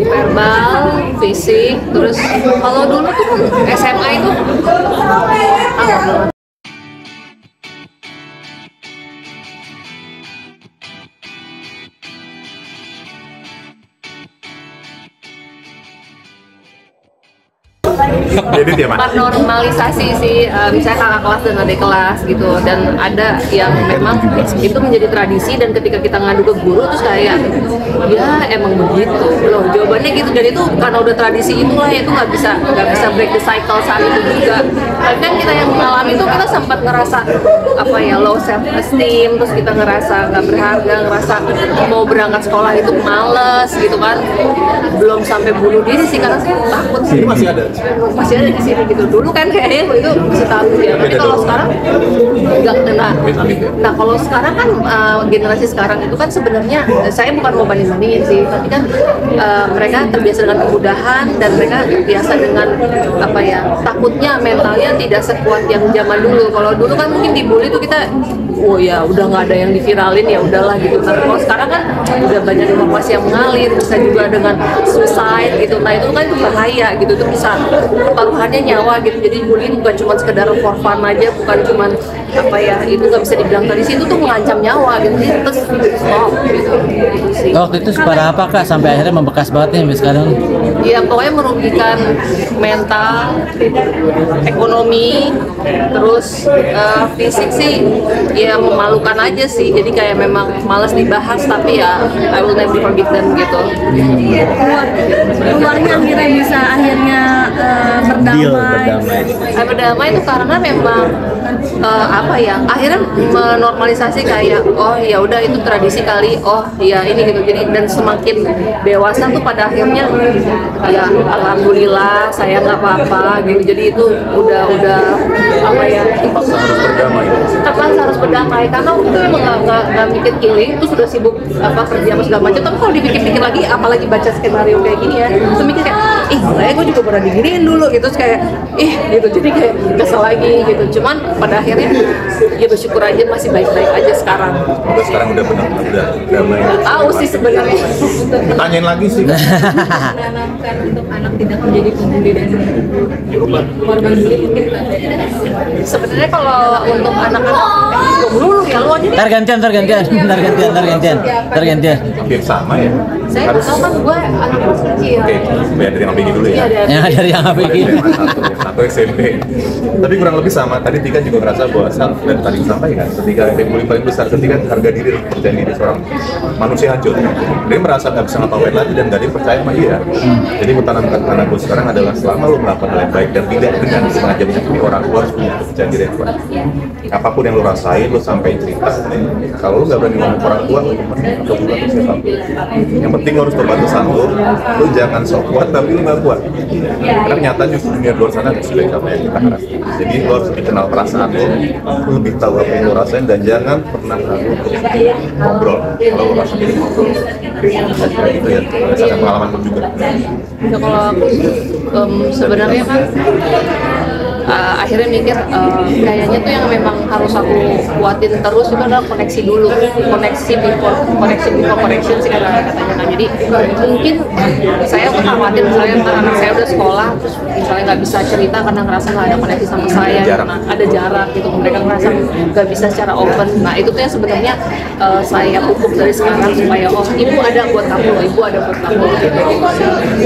verbal, fisik, terus kalau dulu tuh SMA itu Jadi ya, Mas? normalisasi sih, misalnya kakak kelas dan adik kelas gitu, dan ada yang memang itu menjadi tradisi dan ketika kita ngadu ke guru terus kayak ya emang begitu loh jawabannya gitu, dan itu karena udah tradisi itulah ya, itu nggak bisa break the cycle saat itu juga. Kadang kita yang mengalami itu kita sempat ngerasa apa ya, low self esteem, terus kita ngerasa nggak berharga, ngerasa mau berangkat sekolah itu males gitu kan, belum sampai bunuh diri sih karena saya takut sih. Masih ada di sini gitu. Dulu kan kayaknya itu bisa tahu ya. Tapi kalau sekarang nggak kena. Nah kalau sekarang kan generasi sekarang itu kan sebenarnya saya bukan mau banding-bandingin sih, tapi kan mereka terbiasa dengan kemudahan dan mereka biasa dengan apa ya, takutnya mentalnya tidak sekuat yang zaman dulu. Kalau dulu kan mungkin dibully tuh kita oh ya udah nggak ada yang diviralin ya udahlah gitu. Tapi kalau sekarang kan udah banyak informasi yang mengalir, bisa juga dengan suicide gitu. Nah itu kan bahaya gitu, itu bisa taruhannya nyawa gitu. Jadi bullying bukan cuma sekedar for fun aja, bukan cuma apa ya, itu nggak bisa dibilang tradisi, itu tuh mengancam nyawa gitu. Jadi terus stop gitu sih. Waktu itu separah apa Kak sampai akhirnya membekas banget nih sampai sekarang? Ya pokoknya merugikan mental, ekonomi, terus fisik sih ya memalukan aja sih. Jadi kayak memang malas dibahas, tapi ya I will never forgive them gitu. Keluarnya akhirnya bisa Berdamai itu karena memang apa ya, akhirnya menormalisasi kayak oh ya udah itu tradisi kali, oh ya ini gitu. Jadi dan semakin dewasa tuh pada akhirnya ya alhamdulillah saya nggak apa-apa gitu. Jadi itu udah apa ya, terpaksa harus berdamai karena waktu itu emang nggak mikir killing, itu sudah sibuk apa kerja sama segala macam. Tapi kalau dipikir-pikir lagi, apalagi baca skenario kayak gini ya, tuh mikir kayak gue juga pernah diginiin dulu gitu, terus kayak gitu, jadi kayak kesel lagi gitu. Cuman pada akhirnya ya bersyukur aja masih baik-baik aja sekarang. Sekarang udah benar-benar udah damai. Tahu sih sebenarnya. Tanyain lagi sih. menanamkan untuk anak tidak menjadi pembuli dan korban bully mungkin Sebenarnya kalau untuk anak-anak dulu ya lu aja deh. Tergantian. Hampir sama ya. Saya nggak tahu kan, gue anak kelas kecil. Oke, dari yang ABG dulu ya. Iya, Dari yang ABG. Satu SMP. Tapi kurang lebih sama. Tadi Tika juga ngerasa bahwa self dan tadi disampaikan ketika yang paling besar ketika harga diri, percaya diri seorang manusia hancur. Dia merasa nggak bisa ngapa-ngapain lagi dan nggak ada yang percaya sama dia. Jadi aku tanamkan anakku sekarang adalah selama lo melakukan hal yang baik dan tidak dengan sengaja menyakiti orang, lo harus punya kepercayaan diri yang kuat. Apapun yang lo rasain, lo sampai cerita. Kalau lo nggak berani ngomong ke orang tua, lo atau bukan ke siapa. Yang penting lo harus berbatasan lo jangan sok kuat tapi lo nggak kuat. Karena nyatanya justru dunia luar sana nggak sebaik apa yang kita harapkan. Jadi lo harus lebih kenal perasaan lo lebih tahu apa yang lo rasain, dan jangan pernah ragu untuk ngobrol kalau lo rasa diri ngobrol. Itu ya, berdasarkan pengalamanku juga. Ya kalau aku sebenarnya kan akhirnya mikir kayaknya tuh yang memang harus aku kuatin terus itu adalah koneksi dulu, koneksi before connection sih katanya kan. Jadi mungkin saya khawatir misalnya anak saya udah sekolah terus misalnya nggak bisa cerita karena ngerasa nggak ada koneksi sama saya, karena ada jarak gitu, mereka ngerasa nggak bisa secara open. Nah itu tuh yang sebenarnya saya pupuk dari sekarang supaya ibu ada buat kamu loh, ibu ada buat kamu gitu.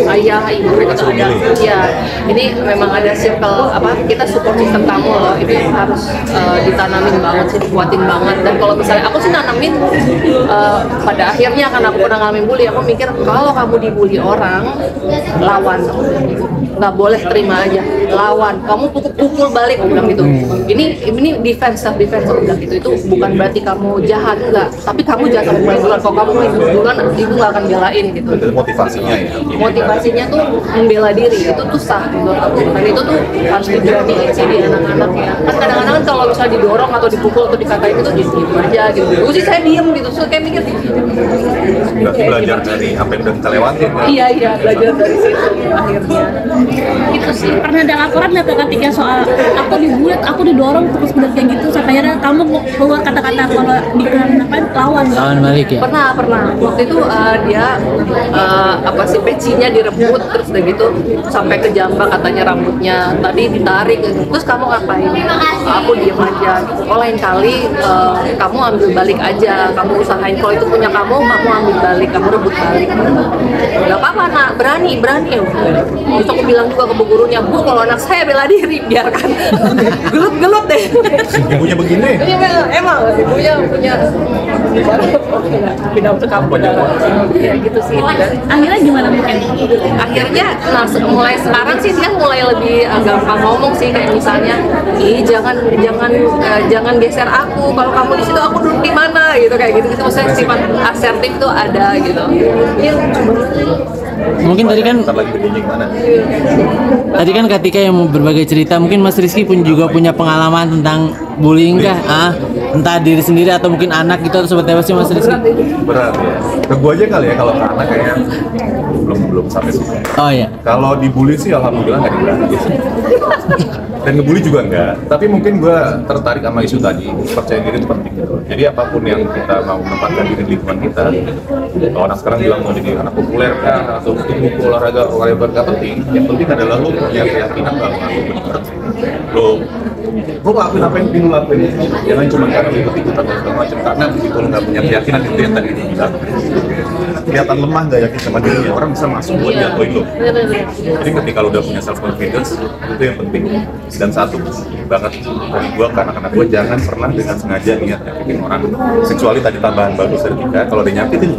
Ayah, ibu mereka tuh ada. Ya ini memang ada circle apa, kita support system kamu loh, itu yang harus ditanamin banget sih, dikuatin banget. Dan kalau misalnya aku sih nanamin pada akhirnya karena aku pernah ngalamin bully, aku mikir kalau kamu dibully orang, lawan, nggak boleh terima aja, lawan, kamu pukul balik, aku bilang gitu. Ini defense, self defense, aku bilang gitu. Itu bukan berarti kamu jahat, enggak, tapi kamu jangan mulai duluan. Kalau kamu mulai duluan, ibu nggak akan belain gitu. Itu motivasinya ya. motivasinya tuh membela diri, itu tuh sah menurut aku. Dan itu tuh harus diberaniin sih di anak-anak ya. Kan kadang-kadang kan kalau misalnya didorong atau dipukul atau dikatain itu diem aja gitu. Dulu sih saya diem gitu, so kayak mikir Berarti belajar dari apa yang udah kita lewatin ya. iya belajar dari situ akhirnya. Itu sih pernah ada laporan nggak tuh ketika soal aku dibully, aku didorong terus bener kayak gitu sampai akhirnya kamu keluar kata-kata kalau dikarenakan lawan. Lawan balik ya. Pernah waktu itu dia apa sih pecinya direbut terus udah gitu sampai ke jambak katanya rambutnya tadi ditarik terus kamu ngapain? Aku diem aja. Oh lain kali kamu ambil balik aja, kamu usahain kalau itu punya kamu ambil balik, kamu rebut balik. Gak apa-apa nak, berani ya. Terus aku bilang juga ke bu gurunya, bu kalau anak saya bela diri biarkan. Gelut deh. Ibunya begini. Emang ibunya punya pindah ke kampung ya gitu sih. Akhirnya gimana mungkin? Akhirnya mulai sekarang sih dia mulai lebih gampang ngomong sih, kayak misalnya jangan geser aku, kalau kamu di situ aku duduk di mana gitu, kayak gitu maksudnya sifat asertif tuh ada gitu. Mungkin tadi kan Ntar lagi gedenya gimana? ketika yang mau berbagai cerita, mungkin Mas Rizky juga punya pengalaman tentang bullying kah? Entah diri sendiri atau mungkin anak gitu atau seperti apa sih Mas Rizky? Berat ya. Ke gua aja kali ya, kalau ke anak kayaknya belum sampai situ. Oh iya. Kalau dibully sih alhamdulillah nggak dibully. Dan ngebully juga enggak, tapi mungkin gue tertarik sama isu tadi, percaya diri itu penting gitu. Jadi apapun yang kita mau menempatkan diri di lingkungan kita, kalau anak sekarang bilang mau jadi anak populer kah, atau mungkin buku olahraga nggak penting. Yang penting adalah lo punya keyakinan bahwa lo benar. Lo lakuin apa yang lo lakuin, jangan cuma karena lo ikut-ikutan dan segala macam. Karena begitu lo nggak punya keyakinan itu yang tadi lo bilang, kelihatan lemah, nggak yakin sama dirinya, orang bisa masuk buat jatuhin lo. Jadi ketika lo udah punya self confidence, itu yang penting. Dan satu banget dari gua ke anak-anak gua, jangan pernah dengan sengaja niat nyakitin orang. Kecuali tadi tambahan bagus dari kita, kalau dia nyakitin